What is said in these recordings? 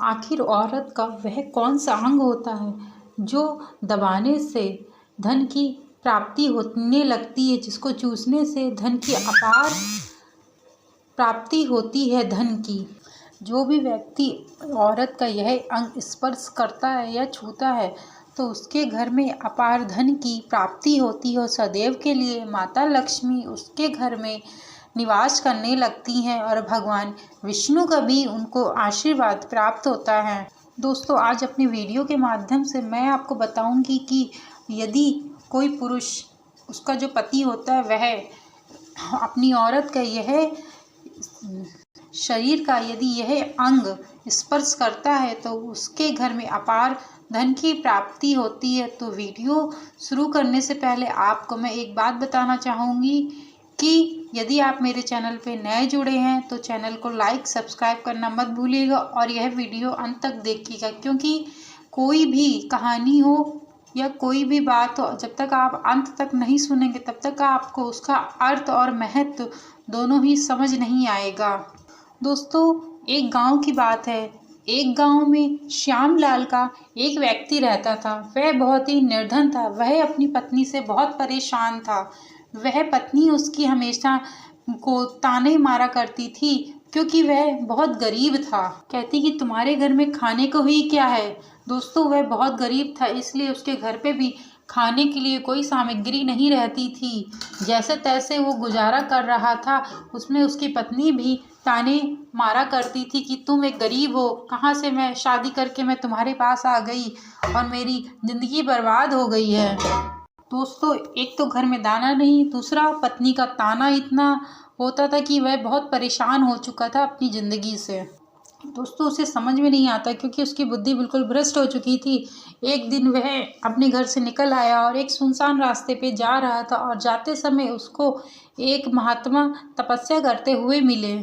आखिर औरत का वह कौन सा अंग होता है जो दबाने से धन की प्राप्ति होने लगती है, जिसको चूसने से धन की अपार प्राप्ति होती है धन की। जो भी व्यक्ति औरत का यह अंग स्पर्श करता है या छूता है तो उसके घर में अपार धन की प्राप्ति होती है और सदैव के लिए माता लक्ष्मी उसके घर में निवास करने लगती हैं और भगवान विष्णु का भी उनको आशीर्वाद प्राप्त होता है। दोस्तों, आज अपनी वीडियो के माध्यम से मैं आपको बताऊंगी कि यदि कोई पुरुष, उसका जो पति होता है, वह अपनी औरत का यह शरीर का यदि यह अंग स्पर्श करता है तो उसके घर में अपार धन की प्राप्ति होती है। तो वीडियो शुरू करने से पहले आपको मैं एक बात बताना चाहूँगी कि यदि आप मेरे चैनल पे नए जुड़े हैं तो चैनल को लाइक सब्सक्राइब करना मत भूलिएगा और यह वीडियो अंत तक देखिएगा, क्योंकि कोई भी कहानी हो या कोई भी बात हो, जब तक आप अंत तक नहीं सुनेंगे तब तक आपको उसका अर्थ और महत्व दोनों ही समझ नहीं आएगा। दोस्तों, एक गांव की बात है। एक गांव में श्यामलाल का एक व्यक्ति रहता था। वह बहुत ही निर्धन था। वह अपनी पत्नी से बहुत परेशान था। वह पत्नी उसकी हमेशा को ताने मारा करती थी क्योंकि वह बहुत गरीब था। कहती कि तुम्हारे घर में खाने को ही क्या है। दोस्तों, वह बहुत गरीब था, इसलिए उसके घर पे भी खाने के लिए कोई सामग्री नहीं रहती थी। जैसे तैसे वो गुजारा कर रहा था। उसमें उसकी पत्नी भी ताने मारा करती थी कि तुम एक गरीब हो, कहाँ से मैं शादी करके मैं तुम्हारे पास आ गई और मेरी ज़िंदगी बर्बाद हो गई है। दोस्तों, एक तो घर में दाना नहीं, दूसरा पत्नी का ताना इतना होता था कि वह बहुत परेशान हो चुका था अपनी ज़िंदगी से। दोस्तों, उसे समझ में नहीं आता क्योंकि उसकी बुद्धि बिल्कुल भ्रष्ट हो चुकी थी। एक दिन वह अपने घर से निकल आया और एक सुनसान रास्ते पे जा रहा था और जाते समय उसको एक महात्मा तपस्या करते हुए मिले।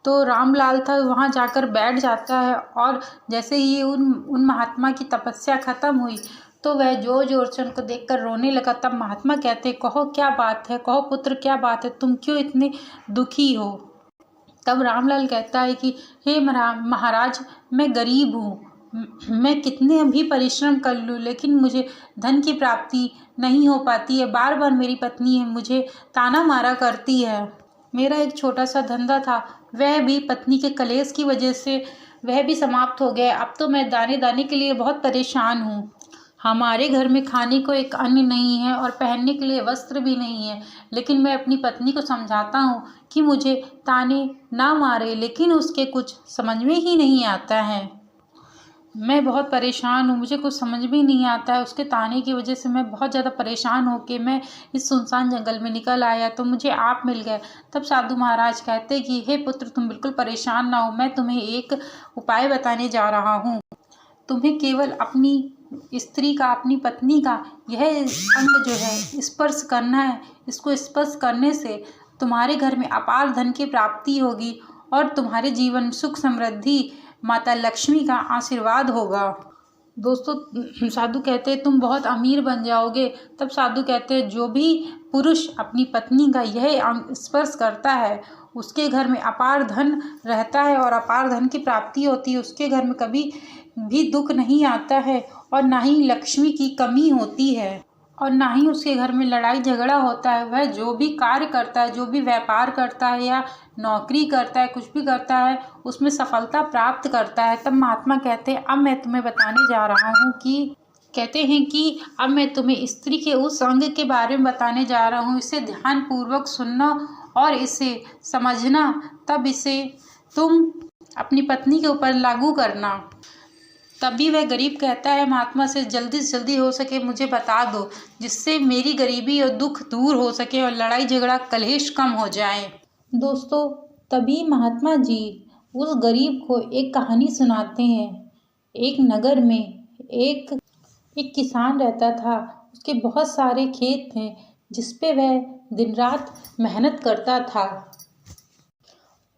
तो रामलाल था, वहाँ जाकर बैठ जाता है और जैसे ही उन महात्मा की तपस्या खत्म हुई तो वह जोर जोर से उनको देखकर रोने लगा। तब महात्मा कहते, कहो क्या बात है, कहो पुत्र क्या बात है, तुम क्यों इतने दुखी हो। तब रामलाल कहता है कि हे महाराज, मैं गरीब हूँ। मैं कितने भी परिश्रम कर लूँ लेकिन मुझे धन की प्राप्ति नहीं हो पाती है। बार बार मेरी पत्नी है मुझे ताना मारा करती है। मेरा एक छोटा सा धंधा था, वह भी पत्नी के कलेश की वजह से वह भी समाप्त हो गया। अब तो मैं दाने दाने के लिए बहुत परेशान हूँ। हमारे घर में खाने को एक अन्न नहीं है और पहनने के लिए वस्त्र भी नहीं है, लेकिन मैं अपनी पत्नी को समझाता हूँ कि मुझे ताने ना मारे, लेकिन उसके कुछ समझ में ही नहीं आता है। मैं बहुत परेशान हूँ, मुझे कुछ समझ में नहीं आता है। उसके ताने की वजह से मैं बहुत ज़्यादा परेशान होकर मैं इस सुनसान जंगल में निकल आया तो मुझे आप मिल गए। तब साधु महाराज कहते कि हे पुत्र, तुम बिल्कुल परेशान ना हो, मैं तुम्हें एक उपाय बताने जा रहा हूँ। तुम्हें केवल अपनी स्त्री का, अपनी पत्नी का यह अंग जो है स्पर्श करना है। इसको स्पर्श करने से तुम्हारे घर में अपार धन की प्राप्ति होगी और तुम्हारे जीवन सुख समृद्धि, माता लक्ष्मी का आशीर्वाद होगा। दोस्तों, साधु कहते हैं तुम बहुत अमीर बन जाओगे। तब साधु कहते हैं जो भी पुरुष अपनी पत्नी का यह अंग स्पर्श करता है उसके घर में अपार धन रहता है और अपार धन की प्राप्ति होती है। उसके घर में कभी भी दुख नहीं आता है और ना ही लक्ष्मी की कमी होती है और ना ही उसके घर में लड़ाई झगड़ा होता है। वह जो भी कार्य करता है, जो भी व्यापार करता है या नौकरी करता है, कुछ भी करता है, उसमें सफलता प्राप्त करता है। तब महात्मा कहते हैं अब मैं तुम्हें बताने जा रहा हूँ कि कहते हैं कि अब मैं तुम्हें स्त्री के उस अंग के बारे में बताने जा रहा हूँ। इसे ध्यानपूर्वक सुनना और इसे समझना, तब इसे तुम अपनी पत्नी के ऊपर लागू करना। तभी वह गरीब कहता है महात्मा से जल्दी हो सके मुझे बता दो, जिससे मेरी गरीबी और दुख दूर हो सके और लड़ाई झगड़ा कलेश कम हो जाए। दोस्तों, तभी महात्मा जी उस गरीब को एक कहानी सुनाते हैं। एक नगर में एक किसान रहता था। उसके बहुत सारे खेत थे जिस पे वह दिन रात मेहनत करता था।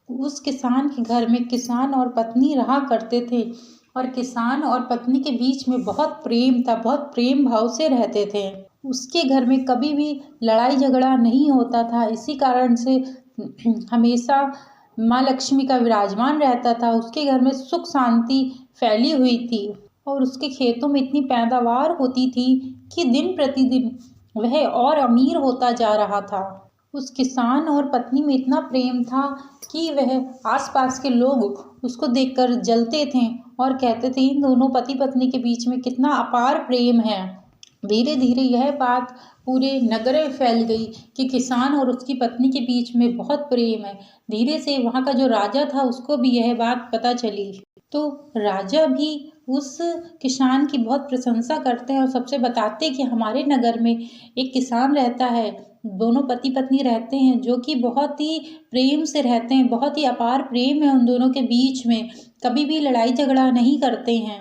उस किसान के घर में किसान और पत्नी रहा करते थे और किसान और पत्नी के बीच में बहुत प्रेम था, बहुत प्रेम भाव से रहते थे। उसके घर में कभी भी लड़ाई झगड़ा नहीं होता था। इसी कारण से हमेशा माँ लक्ष्मी का विराजमान रहता था, उसके घर में सुख शांति फैली हुई थी और उसके खेतों में इतनी पैदावार होती थी कि दिन प्रतिदिन वह और अमीर होता जा रहा था। उस किसान और पत्नी में इतना प्रेम था कि वह आसपास के लोग उसको देखकर जलते थे और कहते थे इन दोनों पति पत्नी के बीच में कितना अपार प्रेम है। धीरे धीरे यह बात पूरे नगर में फैल गई कि किसान और उसकी पत्नी के बीच में बहुत प्रेम है। धीरे से वहाँ का जो राजा था उसको भी यह बात पता चली, तो राजा भी उस किसान की बहुत प्रशंसा करते हैं और सबसे बताते हैं कि हमारे नगर में एक किसान रहता है, दोनों पति पत्नी रहते हैं जो कि बहुत ही प्रेम से रहते हैं, बहुत ही अपार प्रेम है उन दोनों के बीच में, कभी भी लड़ाई झगड़ा नहीं करते हैं।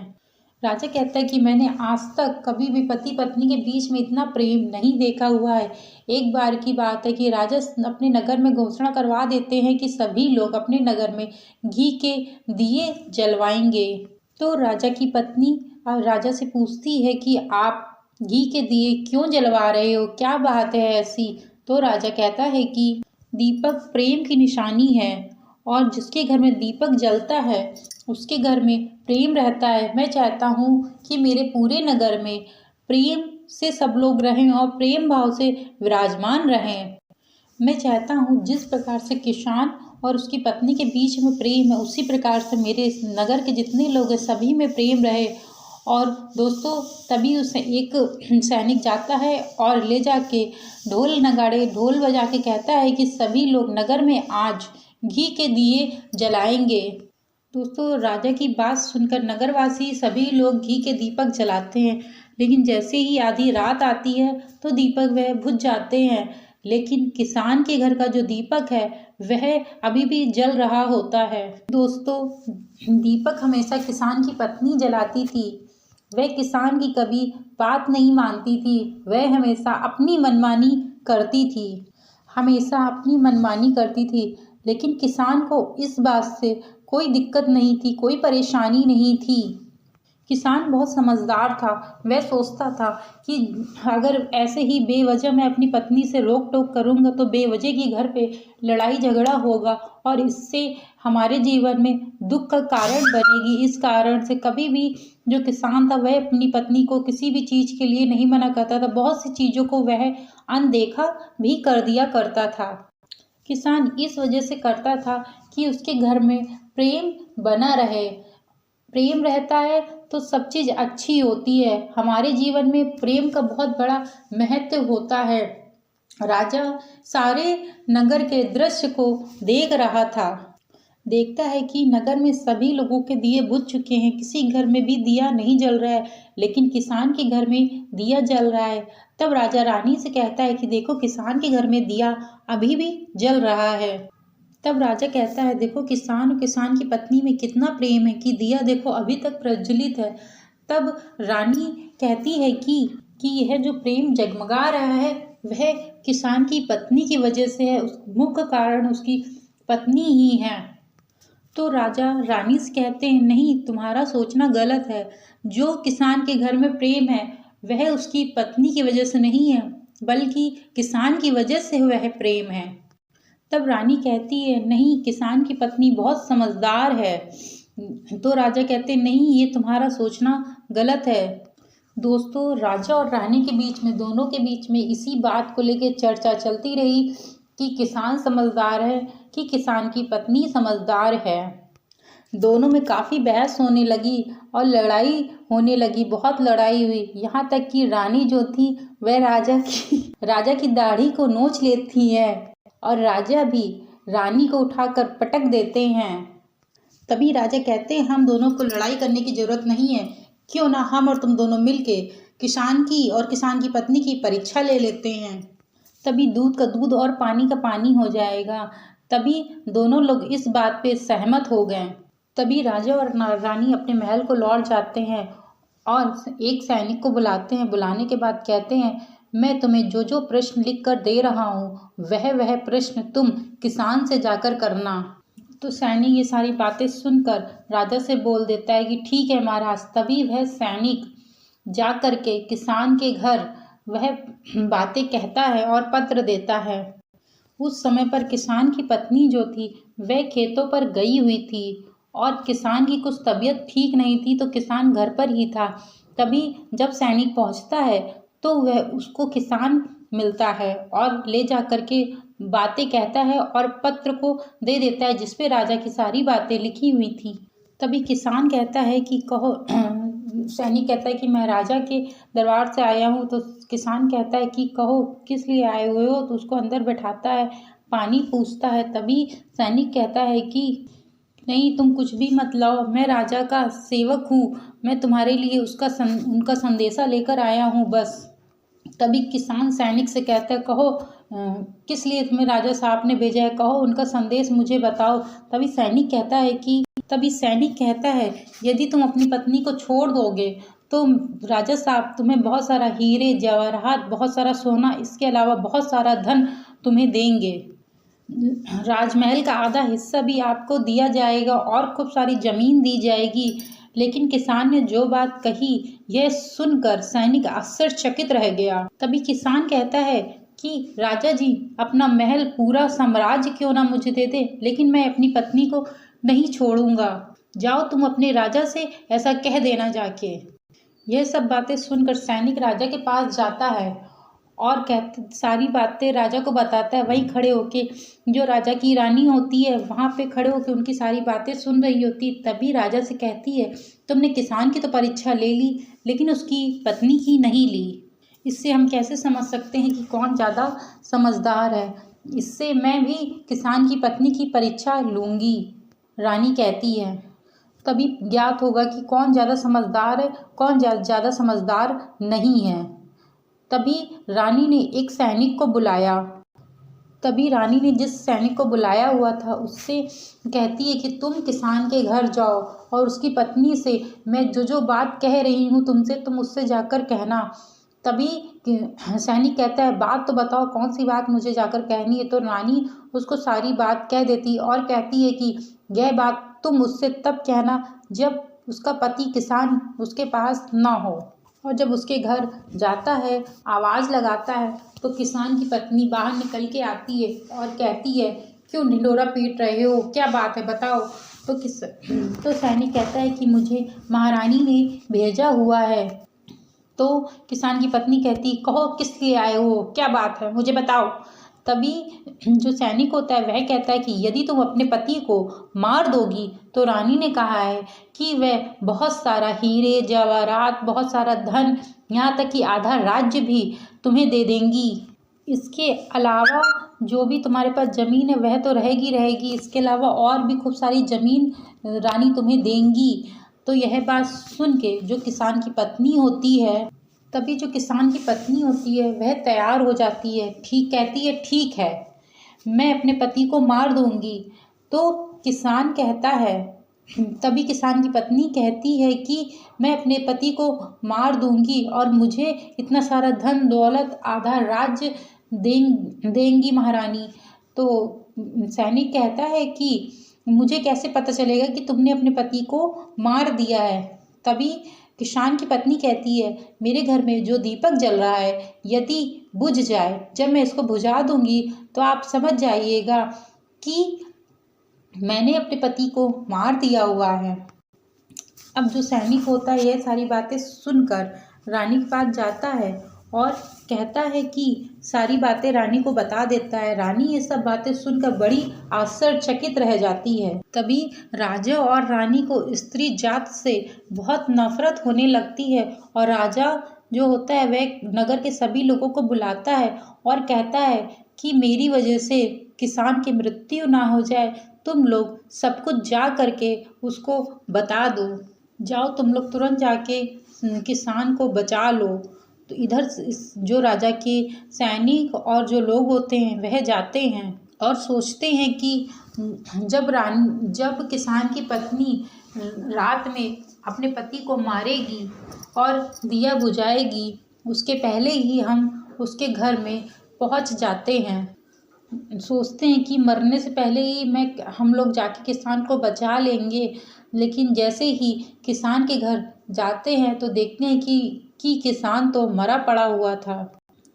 राजा कहता है कि मैंने आज तक कभी भी पति पत्नी के बीच में इतना प्रेम नहीं देखा हुआ है। एक बार की बात है कि राजा अपने नगर में घोषणा करवा देते हैं कि सभी लोग अपने नगर में घी के दिए जलवाएंगे। तो राजा की पत्नी राजा से पूछती है कि आप घी के दिए क्यों जलवा रहे हो, क्या बात है ऐसी। तो राजा कहता है कि दीपक प्रेम की निशानी है और जिसके घर में दीपक जलता है उसके घर में प्रेम रहता है। मैं चाहता हूँ कि मेरे पूरे नगर में प्रेम से सब लोग रहें और प्रेम भाव से विराजमान रहें। मैं चाहता हूँ जिस प्रकार से किसान और उसकी पत्नी के बीच में प्रेम है उसी प्रकार से मेरे इस नगर के जितने लोग हैं सभी में प्रेम रहे। और दोस्तों तभी उसे एक सैनिक जाता है और ले जाके ढोल नगाड़े ढोल बजा के कहता है कि सभी लोग नगर में आज घी के दिए जलाएंगे। दोस्तों राजा की बात सुनकर नगरवासी सभी लोग घी के दीपक जलाते हैं, लेकिन जैसे ही आधी रात आती है तो दीपक वह बुझ जाते हैं। लेकिन किसान के घर का जो दीपक है वह अभी भी जल रहा होता है। दोस्तों दीपक हमेशा किसान की पत्नी जलाती थी, वह किसान की कभी बात नहीं मानती थी, वह हमेशा अपनी मनमानी करती थी, हमेशा अपनी मनमानी करती थी। लेकिन किसान को इस बात से कोई दिक्कत नहीं थी, कोई परेशानी नहीं थी। किसान बहुत समझदार था, वह सोचता था कि अगर ऐसे ही बेवजह मैं अपनी पत्नी से रोक टोक करूँगा तो बेवजह की घर पे लड़ाई झगड़ा होगा और इससे हमारे जीवन में दुख का कारण बनेगी। इस कारण से कभी भी जो किसान था वह अपनी पत्नी को किसी भी चीज़ के लिए नहीं मना करता था, बहुत सी चीज़ों को वह अनदेखा भी कर दिया करता था। किसान इस वजह से करता था कि उसके घर में प्रेम बना रहे, प्रेम रहता है तो सब चीज़ अच्छी होती है। हमारे जीवन में प्रेम का बहुत बड़ा महत्व होता है। राजा सारे नगर के दृश्य को देख रहा था, देखता है कि नगर में सभी लोगों के दिए बुझ चुके हैं, किसी घर में भी दिया नहीं जल रहा है, लेकिन किसान के घर में दिया जल रहा है। तब राजा रानी से कहता है कि देखो किसान के घर में दिया अभी भी जल रहा है। तब राजा कहता है देखो किसान और किसान की पत्नी में कितना प्रेम है कि दिया देखो अभी तक प्रज्वलित है। तब रानी कहती है कि यह जो प्रेम जगमगा रहा है वह किसान की पत्नी की वजह से है, उस मुख्य कारण उसकी पत्नी ही है। तो राजा रानी से कहते हैं नहीं, तुम्हारा सोचना गलत है, जो किसान के घर में प्रेम है वह उसकी पत्नी की वजह से नहीं है बल्कि किसान की वजह से वह प्रेम है। तब रानी कहती है नहीं, किसान की पत्नी बहुत समझदार है। तो राजा कहते हैं नहीं, ये तुम्हारा सोचना गलत है। दोस्तों राजा और रानी के बीच में दोनों के बीच में इसी बात को लेकर चर्चा चलती रही कि किसान समझदार है कि किसान की पत्नी समझदार है। दोनों में काफ़ी बहस होने लगी और लड़ाई होने लगी, बहुत लड़ाई हुई, यहाँ तक कि रानी जो थी वह राजा की दाढ़ी को नोच लेती है और राजा भी रानी को उठाकर पटक देते हैं। तभी राजा कहते हैं हम दोनों को लड़ाई करने की जरूरत नहीं है, क्यों ना हम और तुम दोनों मिलके किसान की और किसान की पत्नी की परीक्षा ले लेते हैं, तभी दूध का दूध और पानी का पानी हो जाएगा। तभी दोनों लोग इस बात पे सहमत हो गए। तभी राजा और रानी अपने महल को लौट जाते हैं और एक सैनिक को बुलाते हैं। बुलाने के बाद कहते हैं मैं तुम्हें जो जो प्रश्न लिख कर दे रहा हूँ वह प्रश्न तुम किसान से जाकर करना। तो सैनिक ये सारी बातें सुनकर राजा से बोल देता है कि ठीक है महाराज। तभी वह सैनिक जा कर के किसान के घर वह बातें कहता है और पत्र देता है। उस समय पर किसान की पत्नी जो थी वह खेतों पर गई हुई थी और किसान की कुछ तबीयत ठीक नहीं थी, तो किसान घर पर ही था। तभी जब सैनिक पहुंचता है तो वह उसको किसान मिलता है और ले जा कर के बातें कहता है और पत्र को दे देता है जिस पे राजा की सारी बातें लिखी हुई थी। तभी किसान कहता है कि कहो सैनिक कहता है कि मैं राजा के दरबार से आया हूँ। तो किसान कहता है कि कहो किस लिए आए हुए हो। तो उसको अंदर बैठाता है, पानी पूछता है। तभी सैनिक कहता है कि नहीं, तुम कुछ भी मत लाओ, मैं राजा का सेवक हूँ, मैं तुम्हारे लिए उनका संदेशा लेकर आया हूँ बस। तभी किसान सैनिक से कहता है कहो किस लिए तुम्हें राजा साहब ने भेजा है, कहो उनका संदेश मुझे बताओ। तभी सैनिक कहता है यदि तुम अपनी पत्नी को छोड़ दोगे तो राजा साहब तुम्हें बहुत सारा हीरे जवाहरात, बहुत सारा सोना, इसके अलावा बहुत सारा धन तुम्हें देंगे। राजमहल का आधा हिस्सा भी आपको दिया जाएगा और खूब सारी जमीन दी जाएगी। लेकिन किसान ने जो बात कही यह सुनकर सैनिक आश्चर्यचकित रह गया। तभी किसान कहता है कि राजा जी, अपना महल, पूरा साम्राज्य क्यों ना मुझे दे दे, लेकिन मैं अपनी पत्नी को नहीं छोड़ूंगा। जाओ तुम अपने राजा से ऐसा कह देना जाके। यह सब बातें सुनकर सैनिक राजा के पास जाता है और सारी बातें राजा को बताता है। वहीं खड़े होके जो राजा की रानी होती है वहाँ पे खड़े होके उनकी सारी बातें सुन रही होती। तभी राजा से कहती है तुमने किसान की तो परीक्षा ले ली लेकिन उसकी पत्नी की नहीं ली। इससे हम कैसे समझ सकते हैं कि कौन ज़्यादा समझदार है। इससे मैं भी किसान की पत्नी की परीक्षा लूँगी, रानी कहती है। तभी ज्ञात होगा कि कौन ज़्यादा समझदार है, कौन ज़्यादा समझदार नहीं है। तभी रानी ने एक सैनिक को बुलाया। तभी रानी ने जिस सैनिक को बुलाया हुआ था उससे कहती है कि तुम किसान के घर जाओ और उसकी पत्नी से मैं जो बात कह रही हूँ तुमसे, तुम उससे जाकर कहना। तभी सैनिक कहता है बात तो बताओ, कौन सी बात मुझे जाकर कहनी है। तो रानी उसको सारी बात कह देती और कहती है कि यह बात तुम उससे तब कहना जब उसका पति किसान उसके पास ना हो। और जब उसके घर जाता है, आवाज़ लगाता है, तो किसान की पत्नी बाहर निकल के आती है और कहती है क्यों ढिंढोरा पीट रहे हो, क्या बात है बताओ। तो सैनिक कहता है कि मुझे महारानी ने भेजा हुआ है। तो किसान की पत्नी कहती कहो किस लिए आए हो, क्या बात है, मुझे बताओ। तभी जो सैनिक होता है वह कहता है कि यदि तुम अपने पति को मार दोगी तो रानी ने कहा है कि वह बहुत सारा हीरे जवाहरात, बहुत सारा धन, यहाँ तक कि आधा राज्य भी तुम्हें दे देंगी। इसके अलावा जो भी तुम्हारे पास ज़मीन है वह तो रहेगी रहेगी, इसके अलावा और भी खूब सारी ज़मीन रानी तुम्हें देंगी। तो यह बात सुन के जो किसान की पत्नी होती है, तभी जो किसान की पत्नी होती है वह तैयार हो जाती है, कहती है ठीक है मैं अपने पति को मार दूंगी। तो किसान कहता है, तभी किसान की पत्नी कहती है कि मैं अपने पति को मार दूंगी और मुझे इतना सारा धन दौलत, आधा राज्य देंगी महारानी। तो सैनिक कहता है कि मुझे कैसे पता चलेगा कि तुमने अपने पति को मार दिया है। तभी किसान की पत्नी कहती है मेरे घर में जो दीपक जल रहा है यदि बुझ जाए, जब मैं इसको बुझा दूंगी तो आप समझ जाइएगा कि मैंने अपने पति को मार दिया हुआ है। अब जो सैनिक होता है यह सारी बातें सुनकर रानी के पास जाता है और कहता है कि सारी बातें रानी को बता देता है। रानी ये सब बातें सुनकर बड़ी आश्चर्यचकित रह जाती है। तभी राजा और रानी को स्त्री जात से बहुत नफरत होने लगती है और राजा जो होता है वह नगर के सभी लोगों को बुलाता है और कहता है कि मेरी वजह से किसान की मृत्यु ना हो जाए, तुम लोग सब कुछ जा करके उसको बता दो। जाओ तुम लोग तुरंत जाके किसान को बचा लो। तो इधर जो राजा के सैनिक और जो लोग होते हैं वह जाते हैं और सोचते हैं कि जब किसान की पत्नी रात में अपने पति को मारेगी और दिया बुझाएगी उसके पहले ही हम उसके घर में पहुंच जाते हैं। सोचते हैं कि मरने से पहले ही हम लोग जाके किसान को बचा लेंगे। लेकिन जैसे ही किसान के घर जाते हैं तो देखते हैं कि किसान तो मरा पड़ा हुआ था।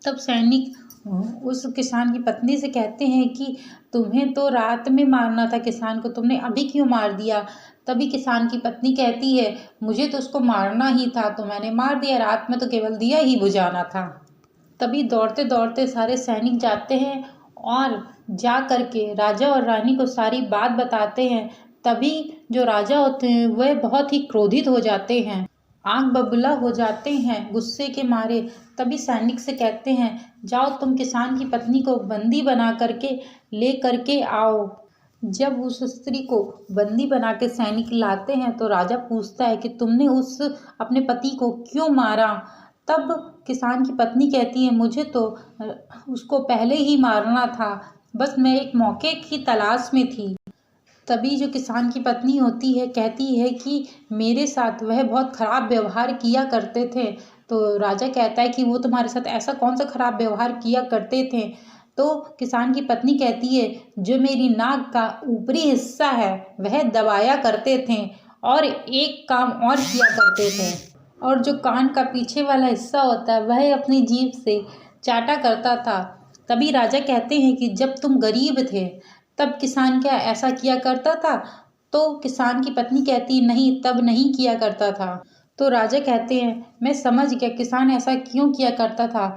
तब सैनिक उस किसान की पत्नी से कहते हैं कि तुम्हें तो रात में मारना था किसान को, तुमने अभी क्यों मार दिया। तभी किसान की पत्नी कहती है मुझे तो उसको मारना ही था तो मैंने मार दिया, रात में तो केवल दिया ही बुझाना था। तभी दौड़ते दौड़ते सारे सैनिक जाते हैं और जा करके राजा और रानी को सारी बात बताते हैं। तभी जो राजा होते हैं वह बहुत ही क्रोधित हो जाते हैं, आग बबूला हो जाते हैं गुस्से के मारे। तभी सैनिक से कहते हैं जाओ तुम किसान की पत्नी को बंदी बना करके ले करके आओ। जब उस स्त्री को बंदी बना के सैनिक लाते हैं तो राजा पूछता है कि तुमने उस अपने पति को क्यों मारा। तब किसान की पत्नी कहती है मुझे तो उसको पहले ही मारना था, बस मैं एक मौके की तलाश में थी। तभी जो किसान की पत्नी होती है कहती है कि मेरे साथ वह बहुत खराब व्यवहार किया करते थे। तो राजा कहता है कि वो तुम्हारे साथ ऐसा कौन सा खराब व्यवहार किया करते थे। तो किसान की पत्नी कहती है जो मेरी नाक का ऊपरी हिस्सा है वह दबाया करते थे और एक काम और किया करते थे, और जो कान का पीछे वाला हिस्सा होता है वह अपनी जीभ से चाटा करता था। तभी राजा कहते हैं कि जब तुम गरीब थे तब किसान क्या ऐसा किया करता था। तो किसान की पत्नी कहती नहीं तब नहीं किया करता था। तो राजा कहते हैं मैं समझ गया किसान ऐसा क्यों किया करता था।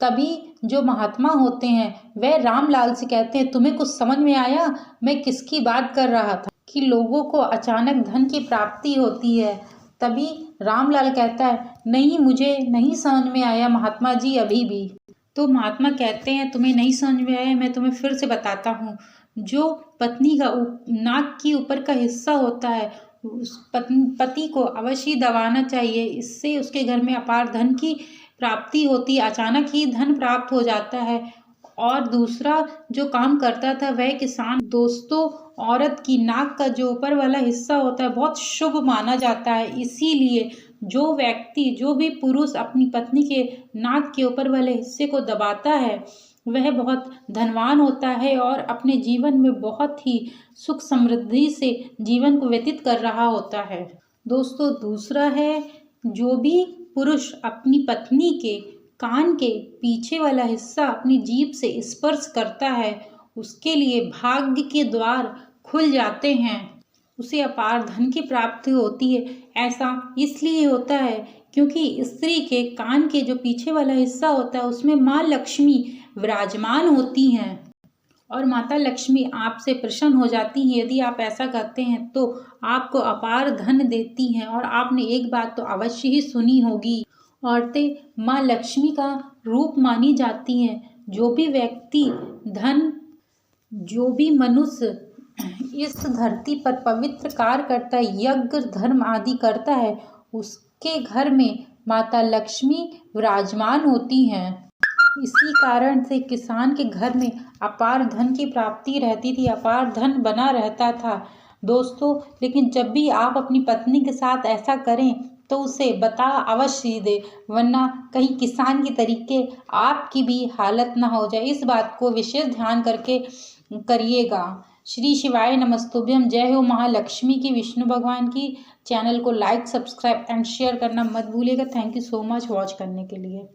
तभी जो महात्मा होते हैं वह रामलाल से कहते हैं तुम्हें कुछ समझ में आया मैं किसकी बात कर रहा था, कि लोगों को अचानक धन की प्राप्ति होती है। तभी रामलाल कहता है नहीं मुझे नहीं समझ में आया महात्मा जी अभी भी। तो महात्मा कहते हैं तुम्हें नहीं समझ में आया, मैं तुम्हें फिर से बताता हूँ। जो पत्नी का नाक की ऊपर का हिस्सा होता है उस पति को अवश्य दबाना चाहिए, इससे उसके घर में अपार धन की प्राप्ति होती है, अचानक ही धन प्राप्त हो जाता है। और दूसरा जो काम करता था वह किसान। दोस्तों औरत की नाक का जो ऊपर वाला हिस्सा होता है बहुत शुभ माना जाता है, इसीलिए जो व्यक्ति जो भी पुरुष अपनी पत्नी के नाक के ऊपर वाले हिस्से को दबाता है वह बहुत धनवान होता है और अपने जीवन में बहुत ही सुख समृद्धि से जीवन को व्यतीत कर रहा होता है। दोस्तों दूसरा है जो भी पुरुष अपनी पत्नी के कान के पीछे वाला हिस्सा अपनी जीभ से स्पर्श करता है उसके लिए भाग्य के द्वार खुल जाते हैं, उसे अपार धन की प्राप्ति होती है। ऐसा इसलिए होता है क्योंकि स्त्री के कान के जो पीछे वाला हिस्सा होता है उसमें माँ लक्ष्मी विराजमान होती हैं और माता लक्ष्मी आपसे प्रसन्न हो जाती हैं। यदि आप ऐसा करते हैं तो आपको अपार धन देती हैं। और आपने एक बात तो अवश्य ही सुनी होगी, औरतें माँ लक्ष्मी का रूप मानी जाती हैं। जो भी व्यक्ति धन जो भी मनुष्य इस धरती पर पवित्र कार्य करता है, यज्ञ धर्म आदि करता है, उसके घर में माता लक्ष्मी विराजमान होती हैं। इसी कारण से किसान के घर में अपार धन की प्राप्ति रहती थी, अपार धन बना रहता था। दोस्तों लेकिन जब भी आप अपनी पत्नी के साथ ऐसा करें तो उसे बता अवश्य दे, वरना कहीं किसान की तरीके आपकी भी हालत ना हो जाए। इस बात को विशेष ध्यान करके करिएगा। श्री शिवाय नमस्तुभ्यम। जय हो महालक्ष्मी की, विष्णु भगवान की। चैनल को लाइक सब्सक्राइब एंड शेयर करना मत भूलिएगा। Thank you so much watch करने के लिए।